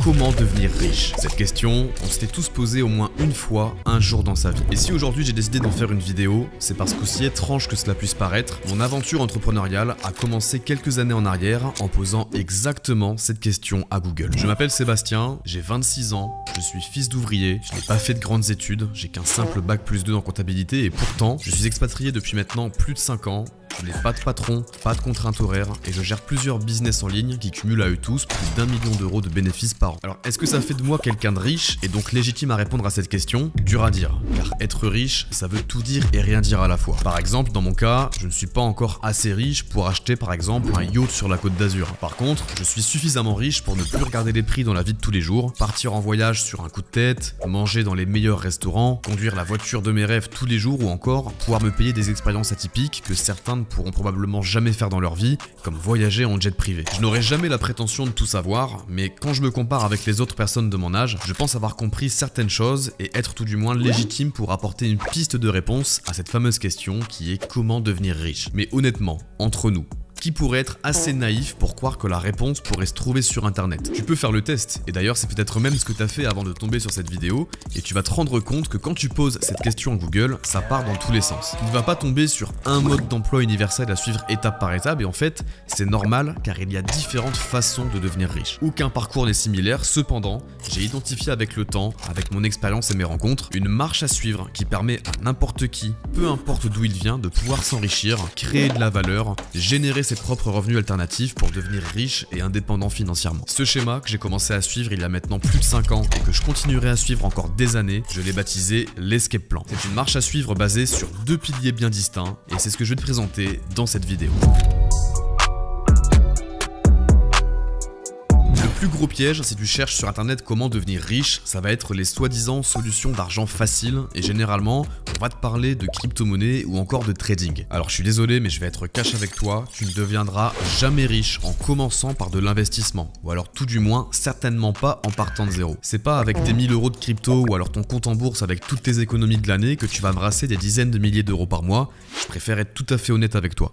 comment devenir riche? Cette question, on s'était tous posé au moins une fois, un jour dans sa vie. Et si aujourd'hui j'ai décidé d'en faire une vidéo, c'est parce qu'aussi étrange que cela puisse paraître, mon aventure entrepreneuriale a commencé quelques années en arrière en posant exactement cette question à Google. Je m'appelle Sébastien, j'ai 26 ans, je suis fils d'ouvrier, je n'ai pas fait de grandes études, j'ai qu'un simple bac+2 en comptabilité et pourtant, je suis expatrié depuis maintenant plus de 5 ans. Je n'ai pas de patron, pas de contraintes horaires et je gère plusieurs business en ligne qui cumulent à eux tous plus d'1 million d'euros de bénéfices par an. Alors est-ce que ça fait de moi quelqu'un de riche et donc légitime à répondre à cette question? Dur à dire, car être riche, ça veut tout dire et rien dire à la fois. Par exemple, dans mon cas, je ne suis pas encore assez riche pour acheter par exemple un yacht sur la Côte d'Azur. Par contre, je suis suffisamment riche pour ne plus regarder les prix dans la vie de tous les jours, partir en voyage sur un coup de tête, manger dans les meilleurs restaurants, conduire la voiture de mes rêves tous les jours ou encore pouvoir me payer des expériences atypiques que certains ne pourront probablement jamais faire dans leur vie, comme voyager en jet privé. Je n'aurai jamais la prétention de tout savoir, mais quand je me compare avec les autres personnes de mon âge, je pense avoir compris certaines choses et être tout du moins légitime pour apporter une piste de réponse à cette fameuse question qui est comment devenir riche. Mais honnêtement, entre nous, qui pourrait être assez naïf pour croire que la réponse pourrait se trouver sur internet? Tu peux faire le test, et d'ailleurs c'est peut-être même ce que tu as fait avant de tomber sur cette vidéo, et tu vas te rendre compte que quand tu poses cette question à Google, ça part dans tous les sens. Tu ne vas pas tomber sur un mode d'emploi universel à suivre étape par étape, et en fait, c'est normal car il y a différentes façons de devenir riche. Aucun parcours n'est similaire, cependant, j'ai identifié avec le temps, avec mon expérience et mes rencontres, une marche à suivre qui permet à n'importe qui, peu importe d'où il vient, de pouvoir s'enrichir, créer de la valeur, générer ses propres revenus alternatifs pour devenir riche et indépendant financièrement. Ce schéma que j'ai commencé à suivre il y a maintenant plus de 5 ans et que je continuerai à suivre encore des années, je l'ai baptisé l'Escape Plan. C'est une marche à suivre basée sur 2 piliers bien distincts et c'est ce que je vais te présenter dans cette vidéo. Le plus gros piège, si tu cherches sur internet comment devenir riche, ça va être les soi-disant solutions d'argent facile et généralement on va te parler de crypto-monnaie ou encore de trading. Alors je suis désolé mais je vais être cash avec toi, tu ne deviendras jamais riche en commençant par de l'investissement ou alors tout du moins certainement pas en partant de zéro. C'est pas avec des 1000 euros de crypto ou alors ton compte en bourse avec toutes tes économies de l'année que tu vas brasser des dizaines de milliers d'euros par mois. Je préfère être tout à fait honnête avec toi.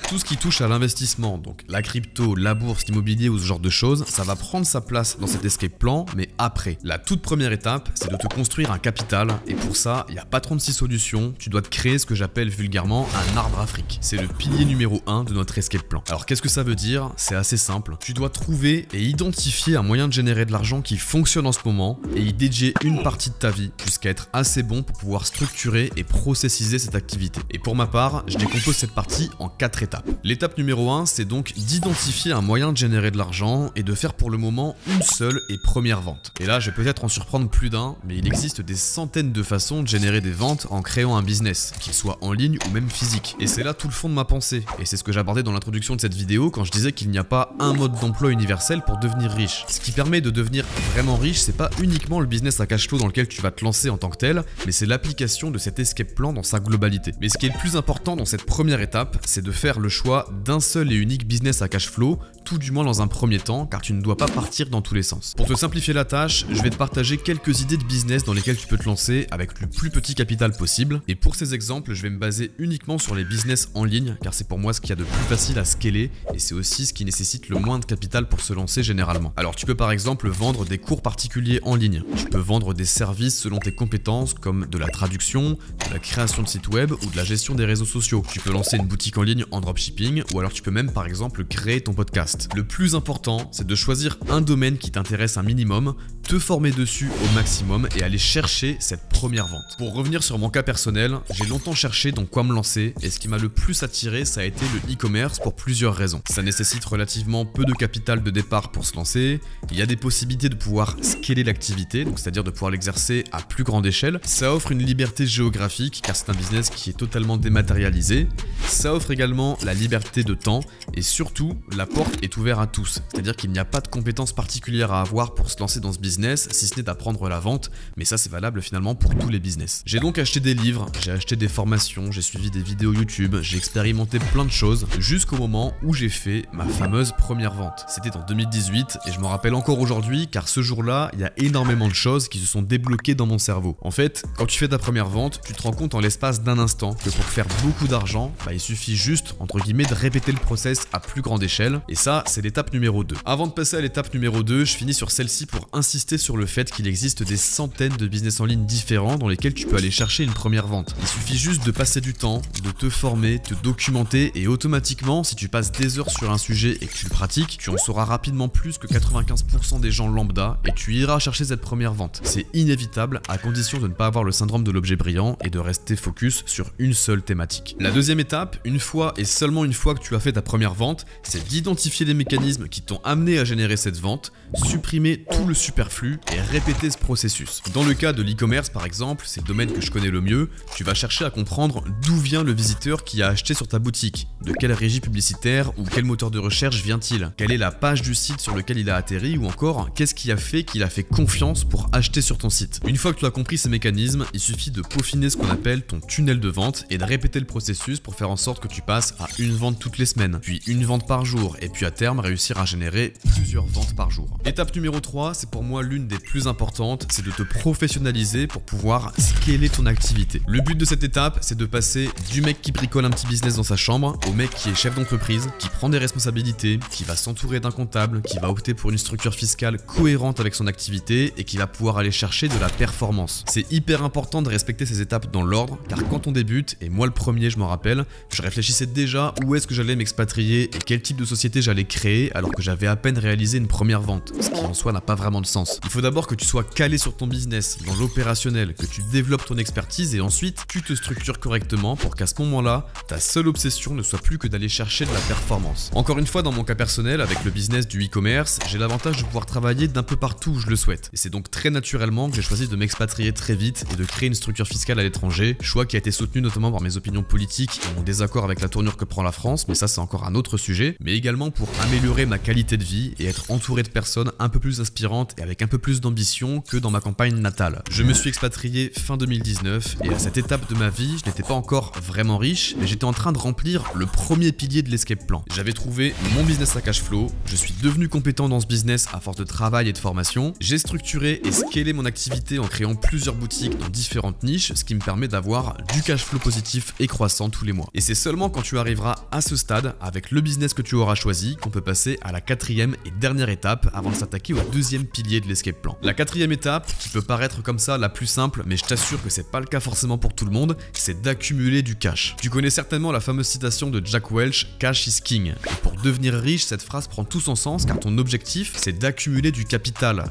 Tout ce qui touche à l'investissement, donc la crypto, la bourse, l'immobilier ou ce genre de choses, ça va prendre sa place dans cet escape plan, mais après. La toute première étape, c'est de te construire un capital, et pour ça, il n'y a pas 36 solutions, tu dois te créer ce que j'appelle vulgairement un arbre à fric. C'est le pilier numéro 1 de notre escape plan. Alors qu'est-ce que ça veut dire? C'est assez simple. Tu dois trouver et identifier un moyen de générer de l'argent qui fonctionne en ce moment, et y dédier une partie de ta vie, jusqu'à être assez bon pour pouvoir structurer et processiser cette activité. Et pour ma part, je décompose cette partie en 4 étapes. L'étape numéro 1, c'est donc d'identifier un moyen de générer de l'argent et de faire pour le moment une seule et première vente. Et là, je vais peut-être en surprendre plus d'un, mais il existe des centaines de façons de générer des ventes en créant un business, qu'il soit en ligne ou même physique. Et c'est là tout le fond de ma pensée. Et c'est ce que j'abordais dans l'introduction de cette vidéo quand je disais qu'il n'y a pas un mode d'emploi universel pour devenir riche. Ce qui permet de devenir vraiment riche, c'est pas uniquement le business à cash flow dans lequel tu vas te lancer en tant que tel, mais c'est l'application de cet escape plan dans sa globalité. Mais ce qui est le plus important dans cette première étape, c'est de faire le choix d'un seul et unique business à cash flow, tout du moins dans un premier temps, car tu ne dois pas partir dans tous les sens. Pour te simplifier la tâche, je vais te partager quelques idées de business dans lesquelles tu peux te lancer avec le plus petit capital possible. Et pour ces exemples, je vais me baser uniquement sur les business en ligne, car c'est pour moi ce qu'il y a de plus facile à scaler et c'est aussi ce qui nécessite le moins de capital pour se lancer généralement. Alors tu peux par exemple vendre des cours particuliers en ligne. Tu peux vendre des services selon tes compétences comme de la traduction, de la création de sites web ou de la gestion des réseaux sociaux. Tu peux lancer une boutique en ligne en dropshipping ou alors tu peux même par exemple créer ton podcast. Le plus important, c'est de choisir un domaine qui t'intéresse un minimum, te former dessus au maximum et aller chercher cette première vente. Pour revenir sur mon cas personnel, j'ai longtemps cherché dans quoi me lancer et ce qui m'a le plus attiré, ça a été le e-commerce pour plusieurs raisons. Ça nécessite relativement peu de capital de départ pour se lancer, il y a des possibilités de pouvoir scaler l'activité, donc c'est-à-dire de pouvoir l'exercer à plus grande échelle. Ça offre une liberté géographique car c'est un business qui est totalement dématérialisé. Ça offre également la liberté de temps et surtout la porte est ouverte à tous, c'est-à-dire qu'il n'y a pas de compétences particulières à avoir pour se lancer dans ce business si ce n'est d'apprendre la vente, mais ça c'est valable finalement pour tous les business. J'ai donc acheté des livres, j'ai acheté des formations, j'ai suivi des vidéos YouTube, j'ai expérimenté plein de choses jusqu'au moment où j'ai fait ma fameuse première vente. C'était en 2018 et je m'en rappelle encore aujourd'hui car ce jour-là, il y a énormément de choses qui se sont débloquées dans mon cerveau. En fait, quand tu fais ta première vente, tu te rends compte en l'espace d'un instant que pour faire beaucoup d'argent, il suffit juste, entre guillemets, de répéter le process à plus grande échelle et ça, c'est l'étape numéro 2. Avant de passer à l'étape l'étape numéro 2, je finis sur celle-ci pour insister sur le fait qu'il existe des centaines de business en ligne différents dans lesquels tu peux aller chercher une première vente. Il suffit juste de passer du temps, de te former, te documenter et automatiquement, si tu passes des heures sur un sujet et que tu le pratiques, tu en sauras rapidement plus que 95% des gens lambda et tu iras chercher cette première vente. C'est inévitable à condition de ne pas avoir le syndrome de l'objet brillant et de rester focus sur une seule thématique. La deuxième étape, une fois et seulement une fois que tu as fait ta première vente, c'est d'identifier les mécanismes qui t'ont amené à générer cette vente, supprimer tout le superflu et répéter ce processus. Dans le cas de l'e-commerce par exemple, c'est le domaine que je connais le mieux, tu vas chercher à comprendre d'où vient le visiteur qui a acheté sur ta boutique, de quelle régie publicitaire ou quel moteur de recherche vient-il, quelle est la page du site sur lequel il a atterri ou encore qu'est-ce qui a fait qu'il a fait confiance pour acheter sur ton site. Une fois que tu as compris ces mécanismes, il suffit de peaufiner ce qu'on appelle ton tunnel de vente et de répéter le processus pour faire en sorte que tu passes à une vente toutes les semaines, puis une vente par jour et puis à terme réussir à générer plusieurs ventes par jour. Étape numéro 3, c'est pour moi l'une des plus importantes, c'est de te professionnaliser pour pouvoir scaler ton activité. Le but de cette étape, c'est de passer du mec qui bricole un petit business dans sa chambre au mec qui est chef d'entreprise, qui prend des responsabilités, qui va s'entourer d'un comptable, qui va opter pour une structure fiscale cohérente avec son activité et qui va pouvoir aller chercher de la performance. C'est hyper important de respecter ces étapes dans l'ordre car quand on débute, et moi le premier je m'en rappelle, je réfléchissais déjà où est-ce que j'allais m'expatrier et quel type de société j'allais créer alors que j'avais à peine réalisé une première vente, ce qui en soi n'a pas vraiment de sens. Il faut d'abord que tu sois calé sur ton business, dans l'opérationnel, que tu développes ton expertise et ensuite tu te structures correctement pour qu'à ce moment-là, ta seule obsession ne soit plus que d'aller chercher de la performance. Encore une fois, dans mon cas personnel, avec le business du e-commerce, j'ai l'avantage de pouvoir travailler d'un peu partout où je le souhaite. Et c'est donc très naturellement que j'ai choisi de m'expatrier très vite et de créer une structure fiscale à l'étranger, choix qui a été soutenu notamment par mes opinions politiques et mon désaccord avec la tournure que prend la France, mais ça c'est encore un autre sujet, mais également pour améliorer ma qualité de vie et être entouré de personnes un peu plus inspirantes et avec un peu plus d'ambition que dans ma campagne natale. Je me suis expatrié fin 2019 et à cette étape de ma vie, je n'étais pas encore vraiment riche, mais j'étais en train de remplir le premier pilier de l'escape plan. J'avais trouvé mon business à cash flow, je suis devenu compétent dans ce business à force de travail et de formation, j'ai structuré et scalé mon activité en créant plusieurs boutiques dans différentes niches, ce qui me permet d'avoir du cash flow positif et croissant tous les mois. Et c'est seulement quand tu arriveras à ce stade, avec le business que tu auras choisi, qu'on peut passer à la quatrième et dernière étape avant de s'attaquer au deuxième pilier de l'escape plan. La quatrième étape, qui peut paraître comme ça la plus simple, mais je t'assure que c'est pas le cas forcément pour tout le monde, c'est d'accumuler du cash. Tu connais certainement la fameuse citation de Jack Welch, Cash is king. Et pour devenir riche, cette phrase prend tout son sens car ton objectif, c'est d'accumuler du capital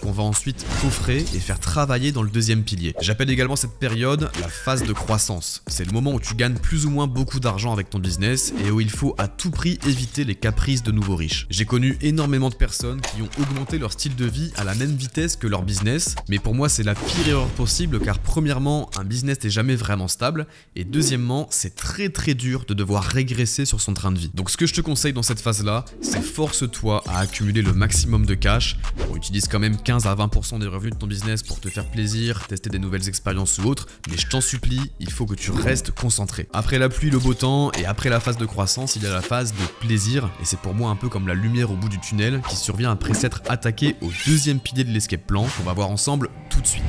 qu'on va ensuite coffrer et faire travailler dans le deuxième pilier. J'appelle également cette période la phase de croissance. C'est le moment où tu gagnes plus ou moins beaucoup d'argent avec ton business et où il faut à tout prix éviter les caprices de nouveaux riches. J'ai connu énormément de personnes qui ont augmenté leur style de vie à la même vitesse que leur business, mais pour moi c'est la pire erreur possible car premièrement, un business n'est jamais vraiment stable et deuxièmement, c'est très dur de devoir régresser sur son train de vie. Donc ce que je te conseille dans cette phase-là, c'est force-toi à accumuler le maximum de cash. On utilise quand même 15 à 20% des revenus de ton business pour te faire plaisir, tester des nouvelles expériences ou autres, mais je t'en supplie, il faut que tu restes concentré. Après la pluie, le beau temps et après la phase de croissance, il y a la phase de plaisir et c'est pour moi un peu comme la lumière au bout du tunnel qui survient après s'être attaqué au deuxième pilier de l'escape plan qu'on va voir ensemble tout de suite.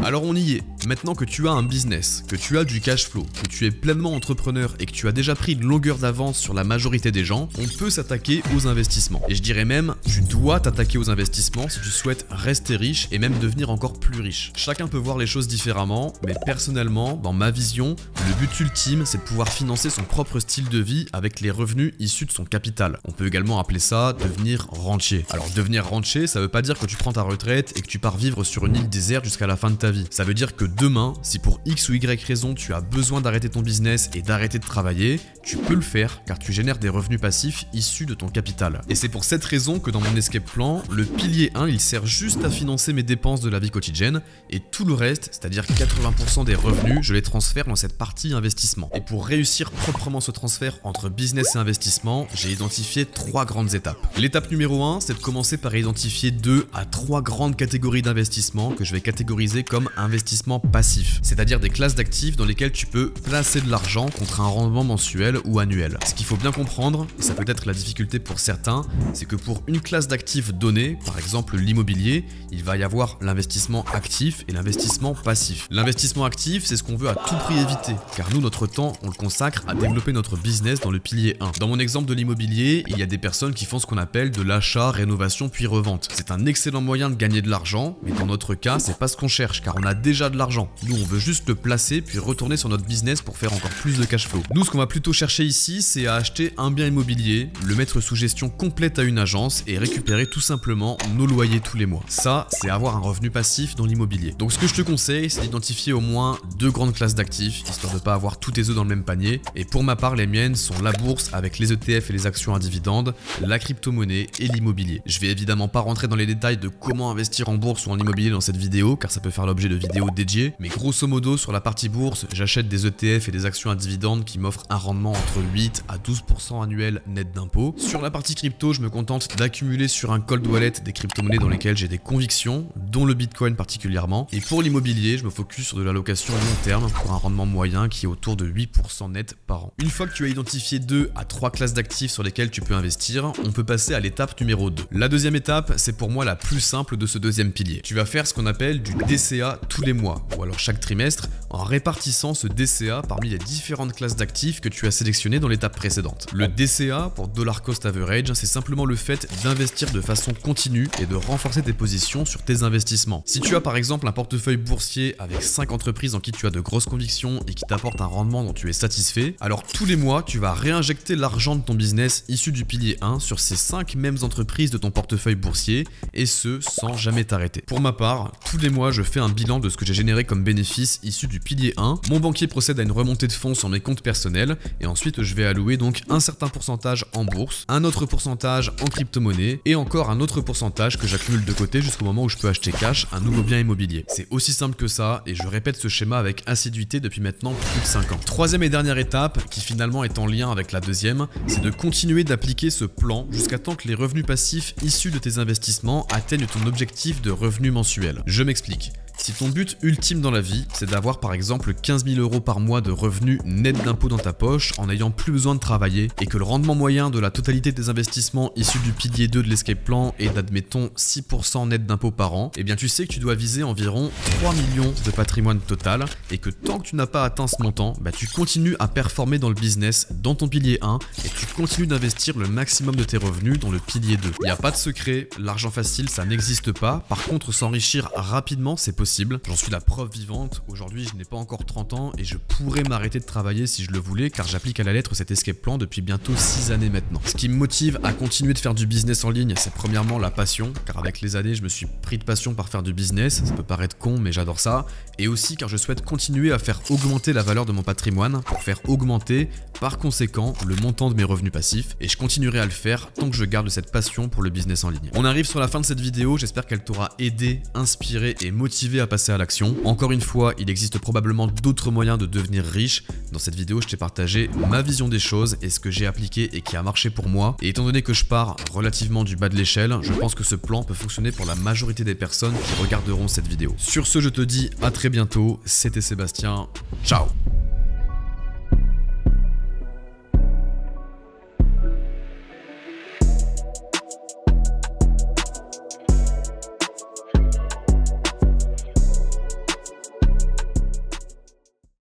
Alors on y est. Maintenant que tu as un business, que tu as du cash flow, que tu es pleinement entrepreneur et que tu as déjà pris une longueur d'avance sur la majorité des gens, on peut s'attaquer aux investissements. Et je dirais même, tu dois t'attaquer aux investissements si tu souhaites rester riche et même devenir encore plus riche. Chacun peut voir les choses différemment, mais personnellement, dans ma vision, le but ultime, c'est de pouvoir financer son propre style de vie avec les revenus issus de son capital. On peut également appeler ça devenir rentier. Alors devenir rentier, ça veut pas dire que tu prends ta retraite et que tu pars vivre sur une île déserte jusqu'à la fin de ta vie. Ça veut dire que demain, si pour X ou Y raison tu as besoin d'arrêter ton business et d'arrêter de travailler, tu peux le faire car tu génères des revenus passifs issus de ton capital. Et c'est pour cette raison que dans mon escape plan, le pilier 1 il sert juste à financer mes dépenses de la vie quotidienne et tout le reste, c'est-à-dire 80% des revenus, je les transfère dans cette partie investissement. Et pour réussir proprement ce transfert entre business et investissement, j'ai identifié 3 grandes étapes. L'étape numéro 1, c'est de commencer par identifier 2 à 3 grandes catégories d'investissements que je vais catégoriser comme comme investissement passif, c'est-à-dire des classes d'actifs dans lesquelles tu peux placer de l'argent contre un rendement mensuel ou annuel. Ce qu'il faut bien comprendre, et ça peut être la difficulté pour certains, c'est que pour une classe d'actifs donnée, par exemple l'immobilier, il va y avoir l'investissement actif et l'investissement passif. L'investissement actif, c'est ce qu'on veut à tout prix éviter, car nous, notre temps, on le consacre à développer notre business dans le pilier 1. Dans mon exemple de l'immobilier, il y a des personnes qui font ce qu'on appelle de l'achat, rénovation puis revente. C'est un excellent moyen de gagner de l'argent, mais dans notre cas, c'est pas ce qu'on cherche, car on a déjà de l'argent. Nous, on veut juste le placer puis retourner sur notre business pour faire encore plus de cash flow. Nous, ce qu'on va plutôt chercher ici, c'est à acheter un bien immobilier, le mettre sous gestion complète à une agence et récupérer tout simplement nos loyers tous les mois. Ça, c'est avoir un revenu passif dans l'immobilier. Donc ce que je te conseille, c'est d'identifier au moins 2 grandes classes d'actifs, histoire de pas avoir tous tes œufs dans le même panier. Et pour ma part, les miennes sont la bourse avec les ETF et les actions à dividendes, la crypto-monnaie et l'immobilier. Je vais évidemment pas rentrer dans les détails de comment investir en bourse ou en immobilier dans cette vidéo, car ça peut faire l'objet de vidéos dédiées, mais grosso modo, sur la partie bourse, j'achète des ETF et des actions à dividendes qui m'offrent un rendement entre 8 à 12% annuel net d'impôts. Sur la partie crypto, je me contente d'accumuler sur un cold wallet des crypto-monnaies dans lesquelles j'ai des convictions, dont le Bitcoin particulièrement. Et pour l'immobilier, je me focus sur de l'allocation à long terme pour un rendement moyen qui est autour de 8% net par an. Une fois que tu as identifié 2 à 3 classes d'actifs sur lesquelles tu peux investir, on peut passer à l'étape numéro 2. La deuxième étape, c'est pour moi la plus simple de ce deuxième pilier. Tu vas faire ce qu'on appelle du DCA tous les mois, ou alors chaque trimestre, en répartissant ce DCA parmi les différentes classes d'actifs que tu as sélectionnées dans l'étape précédente. Le DCA, pour Dollar Cost Average, c'est simplement le fait d'investir de façon continue et de renforcer tes positions sur tes investissements. Si tu as par exemple un portefeuille boursier avec 5 entreprises en qui tu as de grosses convictions et qui t'apportent un rendement dont tu es satisfait, alors tous les mois, tu vas réinjecter l'argent de ton business issu du pilier 1 sur ces 5 mêmes entreprises de ton portefeuille boursier, et ce, sans jamais t'arrêter. Pour ma part, tous les mois, je fais un bilan de ce que j'ai généré comme bénéfice issu du pilier 1. Mon banquier procède à une remontée de fonds sur mes comptes personnels, et ensuite je vais allouer donc un certain pourcentage en bourse, un autre pourcentage en crypto-monnaie, et encore un autre pourcentage que j'accumule de côté jusqu'au moment où je peux acheter cash un nouveau bien immobilier. C'est aussi simple que ça, et je répète ce schéma avec assiduité depuis maintenant plus de 5 ans. Troisième et dernière étape, qui finalement est en lien avec la deuxième, c'est de continuer d'appliquer ce plan jusqu'à temps que les revenus passifs issus de tes investissements atteignent ton objectif de revenu mensuel. Je m'explique. Si ton but ultime dans la vie, c'est d'avoir par exemple 15 000 € par mois de revenus net d'impôts dans ta poche en n'ayant plus besoin de travailler, et que le rendement moyen de la totalité de tes investissements issus du pilier 2 de l'escape plan est d'admettons 6% net d'impôts par an, eh bien tu sais que tu dois viser environ 3 millions de patrimoine total, et que tant que tu n'as pas atteint ce montant, tu continues à performer dans le business, dans ton pilier 1, et tu continues d'investir le maximum de tes revenus dans le pilier 2. Il n'y a pas de secret, l'argent facile ça n'existe pas, par contre s'enrichir rapidement c'est possible. J'en suis la preuve vivante. Aujourd'hui, je n'ai pas encore 30 ans et je pourrais m'arrêter de travailler si je le voulais, car j'applique à la lettre cet escape plan depuis bientôt 6 années maintenant. Ce qui me motive à continuer de faire du business en ligne, c'est premièrement la passion, car avec les années, je me suis pris de passion par faire du business. Ça peut paraître con, mais j'adore ça. Et aussi car je souhaite continuer à faire augmenter la valeur de mon patrimoine pour faire augmenter, par conséquent, le montant de mes revenus passifs. Et je continuerai à le faire tant que je garde cette passion pour le business en ligne. On arrive sur la fin de cette vidéo. J'espère qu'elle t'aura aidé, inspiré et motivé à passer à l'action. Encore une fois, il existe probablement d'autres moyens de devenir riche. Dans cette vidéo, je t'ai partagé ma vision des choses et ce que j'ai appliqué et qui a marché pour moi. Et étant donné que je pars relativement du bas de l'échelle, je pense que ce plan peut fonctionner pour la majorité des personnes qui regarderont cette vidéo. Sur ce, je te dis à très bientôt. C'était Sébastien. Ciao!